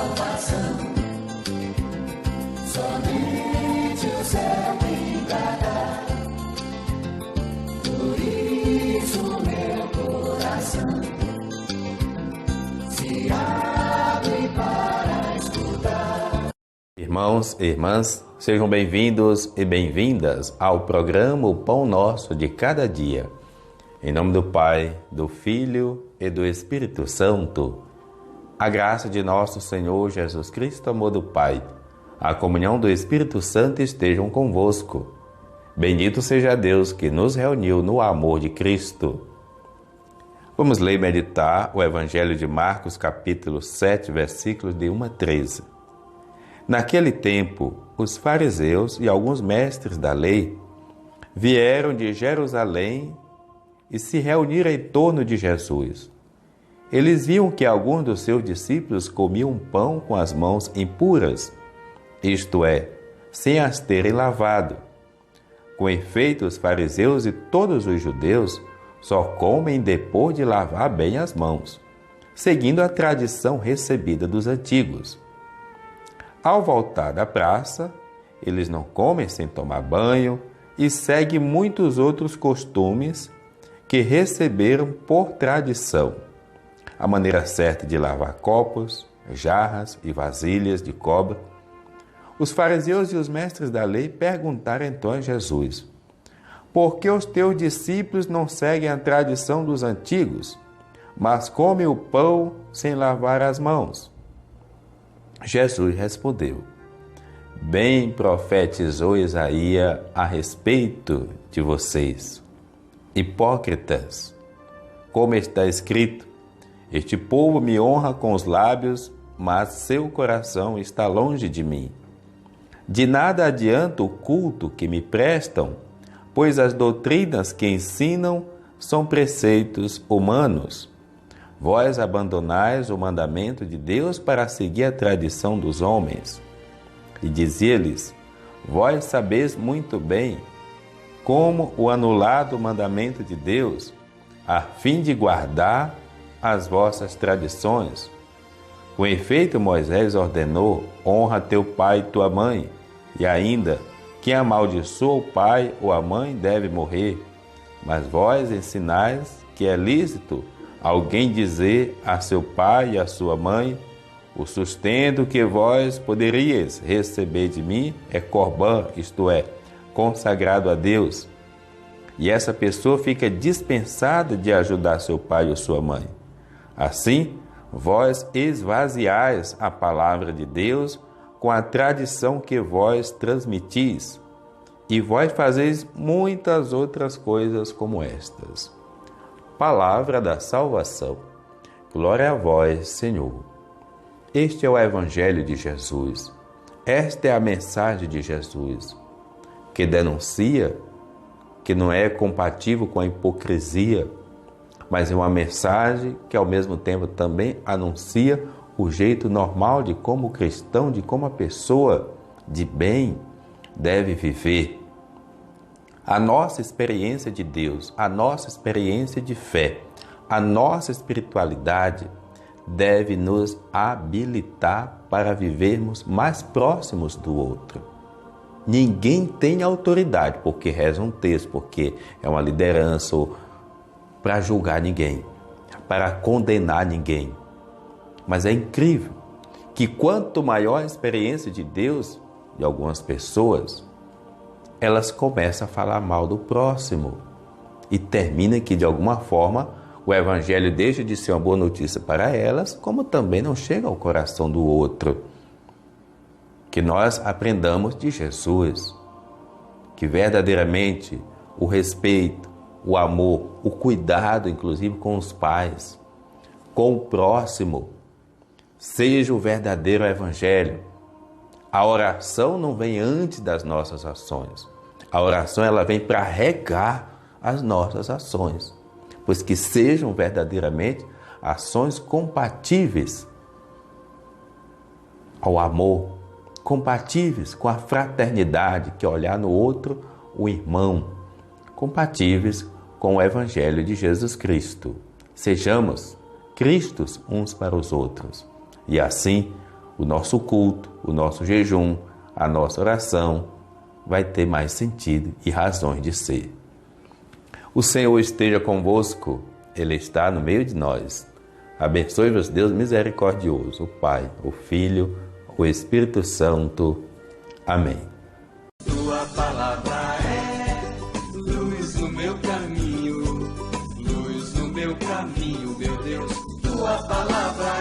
salvação. Somente o céu me dará. Por isso meu coração se abre para escutar. Irmãos e irmãs, sejam bem-vindos e bem-vindas ao programa O Pão Nosso de Cada Dia. Em nome do Pai, do Filho e do Espírito Santo, a graça de nosso Senhor Jesus Cristo, amor do Pai, a comunhão do Espírito Santo estejam convosco. Bendito seja Deus que nos reuniu no amor de Cristo. Vamos ler e meditar o Evangelho de Marcos, capítulo 7, versículos de 1 a 13. Naquele tempo, os fariseus e alguns mestres da lei vieram de Jerusalém e se reuniram em torno de Jesus. Eles viam que alguns dos seus discípulos comiam pão com as mãos impuras, isto é, sem as terem lavado. Com efeito, os fariseus e todos os judeus só comem depois de lavar bem as mãos, seguindo a tradição recebida dos antigos. Ao voltar da praça, eles não comem sem tomar banho e seguem muitos outros costumes que receberam por tradição. A maneira certa de lavar copos, jarras e vasilhas de cobre. Os fariseus e os mestres da lei perguntaram então a Jesus: por que os teus discípulos não seguem a tradição dos antigos, mas comem o pão sem lavar as mãos? Jesus respondeu: bem profetizou Isaías a respeito de vocês, hipócritas, como está escrito: este povo me honra com os lábios, mas seu coração está longe de mim. De nada adianta o culto que me prestam, pois as doutrinas que ensinam são preceitos humanos. Vós abandonais o mandamento de Deus para seguir a tradição dos homens. E dizia-lhes: vós sabeis muito bem como o anulado mandamento de Deus, a fim de guardar as vossas tradições. Com efeito, Moisés ordenou: honra teu pai e tua mãe, e ainda, quem amaldiçoa o pai ou a mãe deve morrer. Mas vós ensinais que é lícito alguém dizer a seu pai e a sua mãe: o sustento que vós poderíeis receber de mim é corbã, isto é, consagrado a Deus. E essa pessoa fica dispensada de ajudar seu pai ou sua mãe. Assim, vós esvaziais a palavra de Deus com a tradição que vós transmitis, e vós fazeis muitas outras coisas como estas. Palavra da salvação. Glória a vós, Senhor. Este é o Evangelho de Jesus. Esta é a mensagem de Jesus, que denuncia que não é compatível com a hipocrisia, mas é uma mensagem que ao mesmo tempo também anuncia o jeito normal de como o cristão, de como a pessoa de bem deve viver. A nossa experiência de Deus, a nossa experiência de fé, a nossa espiritualidade deve nos habilitar para vivermos mais próximos do outro. Ninguém tem autoridade porque reza um texto, porque é uma liderança, ou para julgar ninguém, para condenar ninguém. Mas é incrível que quanto maior a experiência de Deus de algumas pessoas, elas começam a falar mal do próximo e termina que de alguma forma o Evangelho deixa de ser uma boa notícia para elas, como também não chega ao coração do outro. Que nós aprendamos de Jesus, que verdadeiramente o respeito, o amor, o cuidado, inclusive com os pais, com o próximo, seja o verdadeiro Evangelho. A oração não vem antes das nossas ações. A oração ela vem para regar as nossas ações, pois que sejam verdadeiramente ações compatíveis ao amor, compatíveis com a fraternidade, que é olhar no outro o irmão, compatíveis com o Evangelho de Jesus Cristo. Sejamos Cristos uns para os outros. E assim, o nosso culto, o nosso jejum, a nossa oração vai ter mais sentido e razões de ser. O Senhor esteja convosco, Ele está no meio de nós. Abençoe-vos, Deus misericordioso, o Pai, o Filho, o Espírito Santo. Amém. Tua palavra é luz no meu caminho, meu Deus. Tua palavra